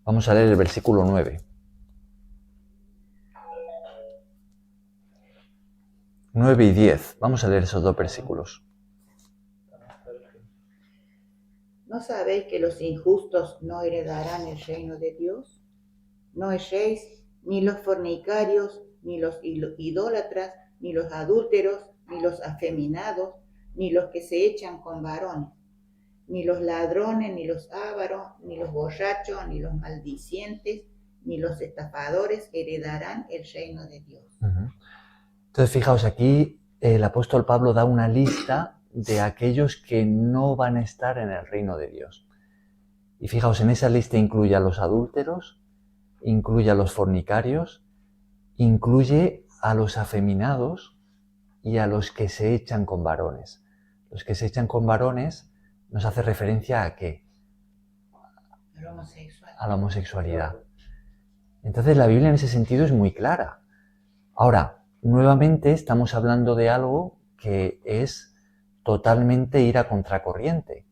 Vamos a leer el versículo 9. 9 y 10. Vamos a leer esos dos versículos. ¿No sabéis que los injustos no heredarán el reino de Dios? No erréis, ni los fornicarios, ni los idólatras, ni los adúlteros, ni los afeminados, ni los que se echan con varones, ni los ladrones, ni los ávaros, ni los borrachos, ni los maldicientes, ni los estafadores heredarán el reino de Dios. Entonces, fijaos, aquí el apóstol Pablo da una lista de aquellos que no van a estar en el reino de Dios. Y fijaos, en esa lista incluye a los adúlteros, incluye a los fornicarios, incluye a los afeminados y a los que se echan con varones. Los que se echan con varones nos hace referencia a ¿qué? A la homosexualidad. Entonces la Biblia en ese sentido es muy clara. Ahora, nuevamente estamos hablando de algo que es totalmente ir a contracorriente,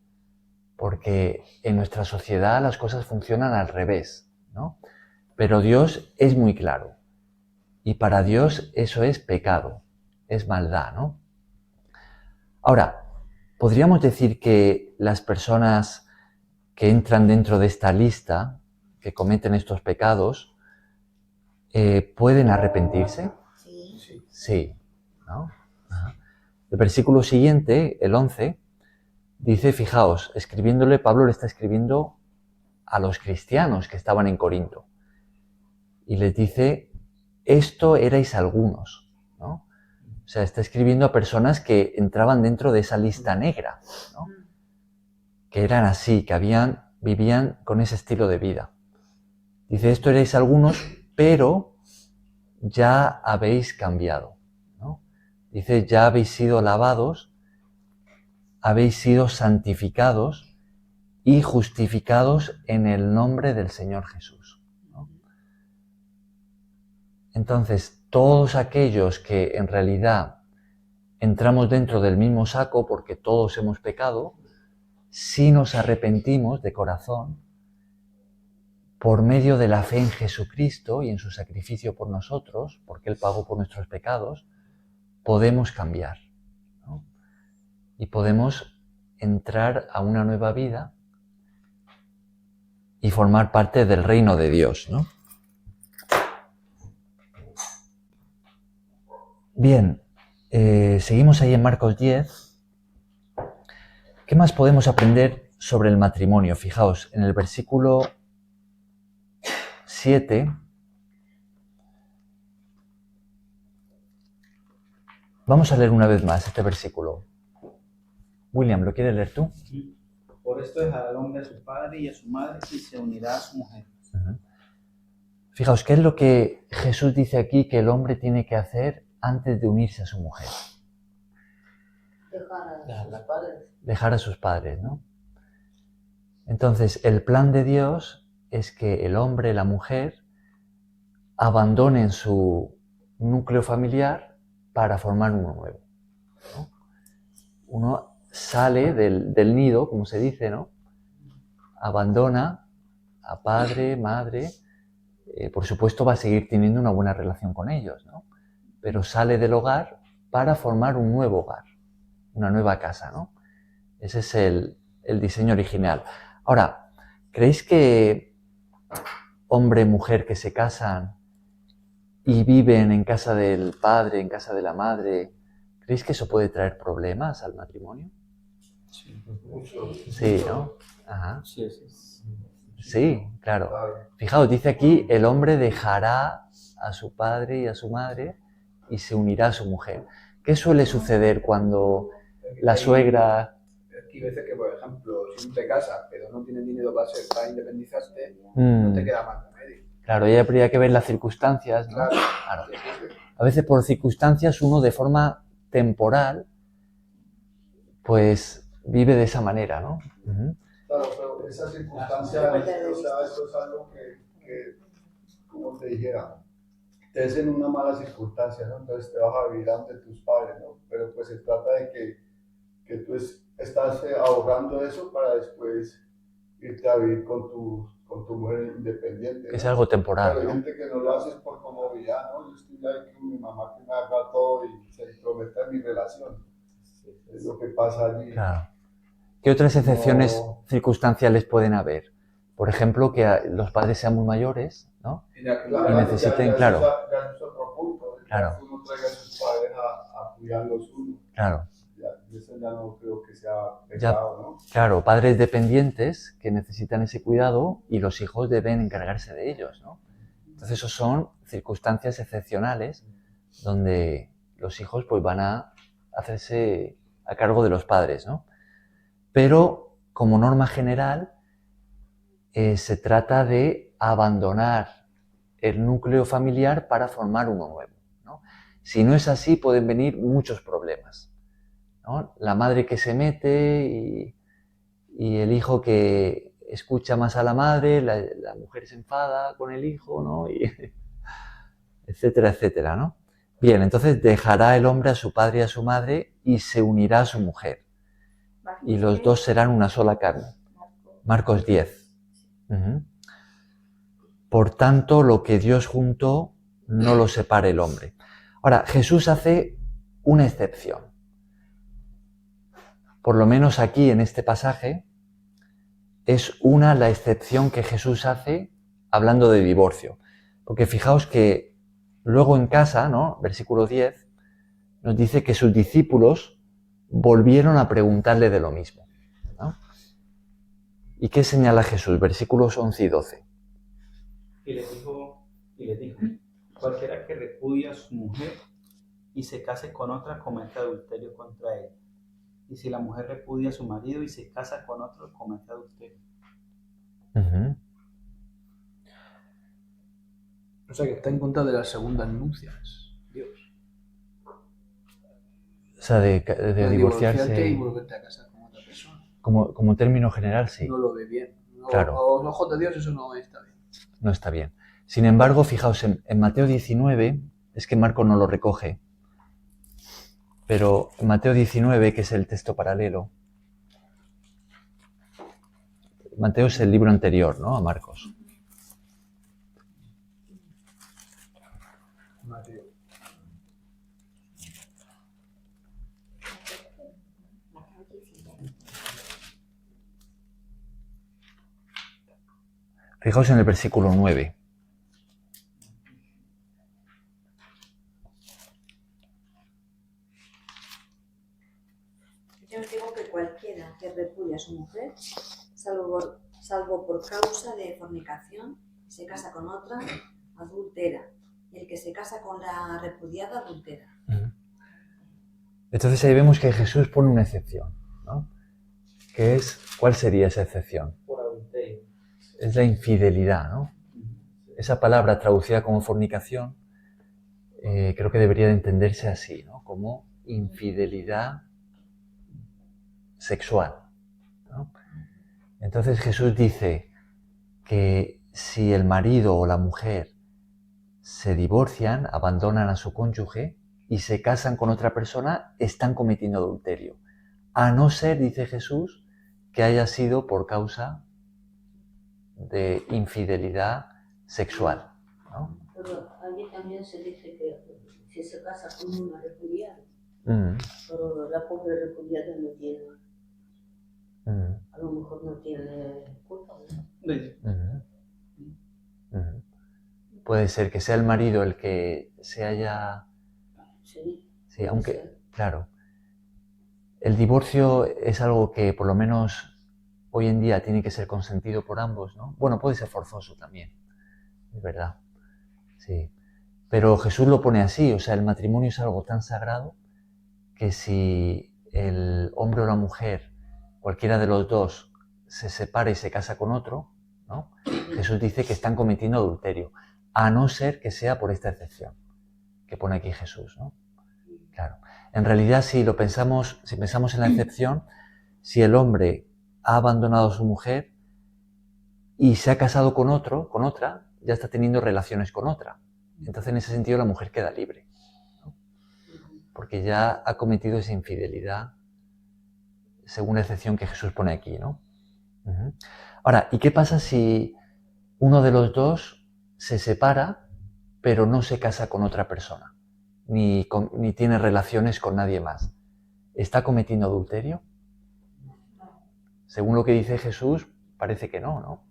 porque en nuestra sociedad las cosas funcionan al revés, ¿no? Pero Dios es muy claro, y para Dios eso es pecado, es maldad, ¿no? Ahora, podríamos decir que las personas que entran dentro de esta lista, que cometen estos pecados, ¿pueden arrepentirse? Sí. Sí, ¿no? Ajá. El versículo siguiente, el 11, dice, fijaos, Pablo le está escribiendo a los cristianos que estaban en Corinto. Y les dice, esto erais algunos, ¿no? O sea, está escribiendo a personas que entraban dentro de esa lista negra, ¿no? Que eran así, que vivían con ese estilo de vida. Dice, esto erais algunos, pero ya habéis cambiado, ¿no? Dice, ya habéis sido lavados, habéis sido santificados y justificados en el nombre del Señor Jesús, ¿no? Entonces, todos aquellos que en realidad entramos dentro del mismo saco porque todos hemos pecado, si nos arrepentimos de corazón, por medio de la fe en Jesucristo y en su sacrificio por nosotros, porque Él pagó por nuestros pecados, podemos cambiar, ¿no? Y podemos entrar a una nueva vida y formar parte del reino de Dios, ¿no? Bien, seguimos ahí en Marcos 10. ¿Qué más podemos aprender sobre el matrimonio? Fijaos, en el versículo 7, vamos a leer una vez más este versículo. William, ¿lo quieres leer tú? Por esto dejará el hombre a su padre y a su madre y se unirá a su mujer. Fijaos, ¿qué es lo que Jesús dice aquí que el hombre tiene que hacer antes de unirse a su mujer? Dejar a sus padres, ¿no? Entonces, el plan de Dios es que el hombre y la mujer abandonen su núcleo familiar para formar uno nuevo, ¿no? Uno sale del nido, como se dice, ¿no? Abandona a padre, madre, por supuesto va a seguir teniendo una buena relación con ellos, ¿no? Pero sale del hogar para formar un nuevo hogar, una nueva casa, ¿no? Ese es el diseño original. Ahora, ¿creéis que hombre y mujer que se casan y viven en casa del padre, en casa de la madre, ¿creéis que eso puede traer problemas al matrimonio? Sí. Sí, ¿no? Ajá. Sí. Sí, claro. Fijaos, dice aquí, el hombre dejará a su padre y a su madre y se unirá a su mujer. ¿Qué suele suceder cuando la suegra... Aquí veces que, por ejemplo, si tú te casas, pero no tienes dinero para independizarte, no te queda más remedio. Claro, ya habría que ver las circunstancias, ¿no? Claro. A veces por circunstancias uno de forma temporal, pues vive de esa manera, ¿no? Claro, pero esa circunstancia, o sea, eso es algo que como te dijera, te es en una mala circunstancia, ¿no? Entonces te vas a vivir ante tus padres, ¿no? Pero pues se trata de que tú estás ahorrando eso para después irte a vivir con tu mujer independiente, ¿no? Es algo temporal, claro, ¿no? Hay gente que no lo hace por comodidad, ¿no? Yo estoy ahí con mi mamá que me haga todo y se intrometa en mi relación. Es lo que pasa allí. Claro. ¿Qué otras excepciones circunstanciales pueden haber? Por ejemplo, que los padres sean muy mayores, ¿no? Y necesiten, claro. Ya es otro punto. Claro. Que uno traiga a sus padres a cuidarlos uno. Claro. Eso ya no creo que sea pecado, ¿no? Claro, padres dependientes que necesitan ese cuidado y los hijos deben encargarse de ellos, ¿no? Entonces, eso son circunstancias excepcionales donde los hijos pues van a hacerse a cargo de los padres, ¿no? Pero, como norma general, se trata de abandonar el núcleo familiar para formar uno nuevo, ¿no? Si no es así, pueden venir muchos problemas, ¿no? La madre que se mete y el hijo que escucha más a la madre, la mujer se enfada con el hijo, ¿no? Y etcétera, etcétera, ¿no? Bien, entonces dejará el hombre a su padre y a su madre y se unirá a su mujer. Y los dos serán una sola carne. Marcos 10. Por tanto, lo que Dios juntó, no lo separe el hombre. Ahora, Jesús hace una excepción. Por lo menos aquí, en este pasaje, es una la excepción que Jesús hace hablando de divorcio. Porque fijaos que luego en casa, ¿no? Versículo 10, nos dice que sus discípulos volvieron a preguntarle de lo mismo, ¿no? ¿Y qué señala Jesús? Versículos 11 y 12. Y les dijo, cualquiera que repudie a su mujer y se case con otra comete adulterio contra ella. Y si la mujer repudia a su marido y se casa con otro, comete adulterio. O sea que está en contra de las segundas nupcias, Dios. O sea, de divorciarse y volverte a casar con otra persona. Como término general, sí. No lo ve bien. Claro. A los ojos de Dios eso no está bien. No está bien. Sin embargo, fijaos, en Mateo 19, es que Marco no lo recoge, pero en Mateo 19, que es el texto paralelo, Mateo es el libro anterior, ¿no? A Marcos. Mateo. Fijaos en el versículo 9. Yo os digo que cualquiera que repudia a su mujer, salvo por causa de fornicación, se casa con otra, adultera. Y el que se casa con la repudiada, adultera. Entonces ahí vemos que Jesús pone una excepción, ¿no? Que es, ¿cuál sería esa excepción? Por adulterio. Es la infidelidad, ¿no? Esa palabra traducida como fornicación, creo que debería de entenderse así, ¿no? Como infidelidad sexual, ¿no? Entonces Jesús dice que si el marido o la mujer se divorcian, abandonan a su cónyuge y se casan con otra persona, están cometiendo adulterio. A no ser, dice Jesús, que haya sido por causa de infidelidad sexual, ¿no? Pero allí también se dice que si se casa con una refugiada, Mm, pero la pobre refugiada no tiene, mm, a lo mejor no tiene culpa, ¿no? mm, mm. Puede ser que sea el marido el que se haya... Sí, Sí, puede aunque, ser. claro, el divorcio es algo que por lo menos hoy en día tiene que ser consentido por ambos, ¿no? Bueno, puede ser forzoso también, es verdad, sí. Pero Jesús lo pone así, o sea, el matrimonio es algo tan sagrado que si el hombre o la mujer, cualquiera de los dos, se separa y se casa con otro, ¿no? Jesús dice que están cometiendo adulterio, a no ser que sea por esta excepción que pone aquí Jesús, ¿no? Claro. En realidad, si pensamos en la excepción, si el hombre ha abandonado a su mujer y se ha casado con otro, con otra, ya está teniendo relaciones con otra. Entonces, en ese sentido, la mujer queda libre, ¿no? Porque ya ha cometido esa infidelidad, según la excepción que Jesús pone aquí, ¿no? Uh-huh. Ahora, ¿y qué pasa si uno de los dos se separa, pero no se casa con otra persona, ni tiene relaciones con nadie más? ¿Está cometiendo adulterio? Según lo que dice Jesús, parece que no, ¿no?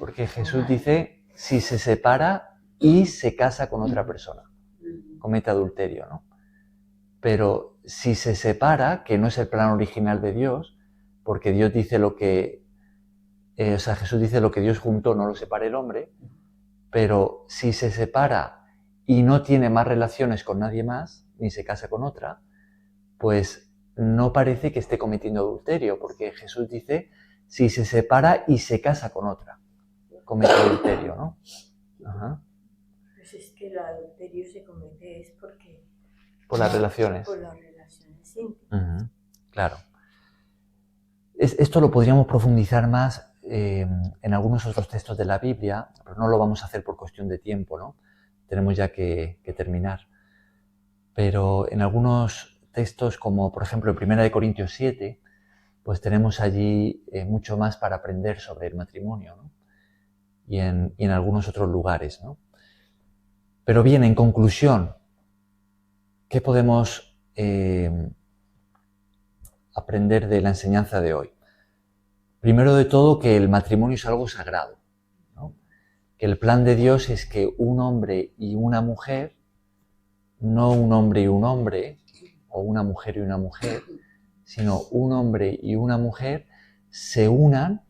Porque Jesús dice, si se separa y se casa con otra persona, comete adulterio, ¿no? Pero si se separa, que no es el plan original de Dios, porque Dios dice Jesús dice lo que Dios juntó, no lo separe el hombre, pero si se separa y no tiene más relaciones con nadie más, ni se casa con otra, pues no parece que esté cometiendo adulterio, porque Jesús dice, si se separa y se casa con otra, comete adulterio, ¿no? Ajá. Pues es que el adulterio se comete es porque... Por las relaciones. Por las relaciones íntimas. Uh-huh. Claro. Esto lo podríamos profundizar más en algunos otros textos de la Biblia, pero no lo vamos a hacer por cuestión de tiempo, ¿no? Tenemos ya que terminar. Pero en algunos textos, como por ejemplo en 1 Corintios 7, pues tenemos allí mucho más para aprender sobre el matrimonio, ¿no? Y en algunos otros lugares, ¿no? Pero bien, en conclusión, ¿qué podemos aprender de la enseñanza de hoy? Primero de todo, que el matrimonio es algo sagrado, ¿no? Que el plan de Dios es que un hombre y una mujer, no un hombre y un hombre, o una mujer y una mujer, sino un hombre y una mujer se unan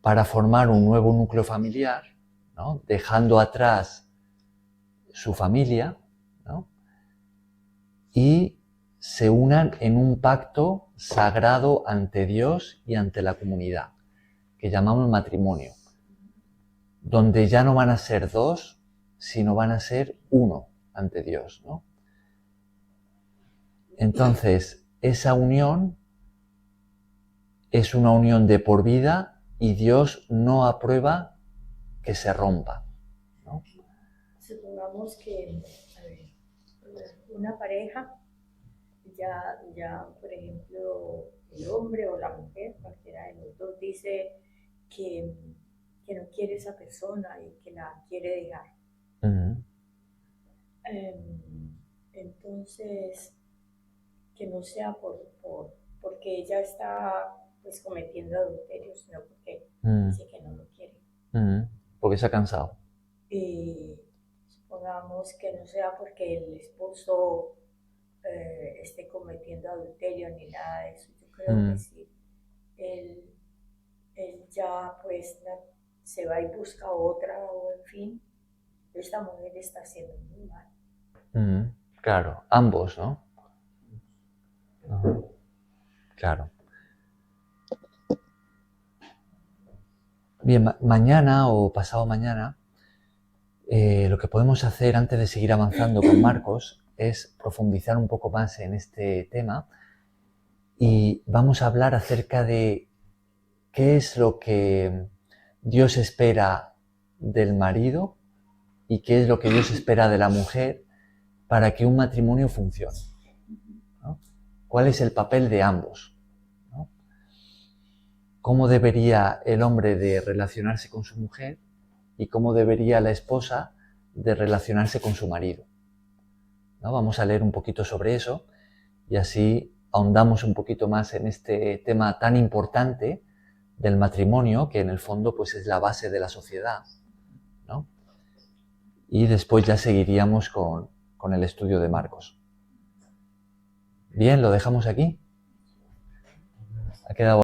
para formar un nuevo núcleo familiar, ¿no? Dejando atrás su familia, ¿no? Y se unan en un pacto sagrado ante Dios y ante la comunidad, que llamamos matrimonio, donde ya no van a ser dos, sino van a ser uno ante Dios, ¿no? Entonces, esa unión es una unión de por vida y Dios no aprueba que se rompa, ¿no? Supongamos que una pareja ya, por ejemplo, el hombre o la mujer, cualquiera de los dos, dice que no quiere esa persona y que la quiere dejar. Uh-huh. Entonces, que no sea porque ella está pues cometiendo adulterio, sino porque dice que no lo quiere. Porque se ha cansado. Y supongamos que no sea porque el esposo esté cometiendo adulterio ni nada de eso. Yo creo que sí, él ya pues se va y busca otra, o en fin, esta mujer está haciendo muy mal. Claro, ambos, ¿no? Uh-huh. Claro. Bien, mañana o pasado mañana, lo que podemos hacer antes de seguir avanzando con Marcos es profundizar un poco más en este tema y vamos a hablar acerca de qué es lo que Dios espera del marido y qué es lo que Dios espera de la mujer para que un matrimonio funcione, ¿no? ¿Cuál es el papel de ambos, ¿no? cómo debería el hombre de relacionarse con su mujer y cómo debería la esposa de relacionarse con su marido, ¿no? Vamos a leer un poquito sobre eso y así ahondamos un poquito más en este tema tan importante del matrimonio, que en el fondo pues es la base de la sociedad, ¿no? Y después ya seguiríamos con el estudio de Marcos. Bien, lo dejamos aquí. Ha quedado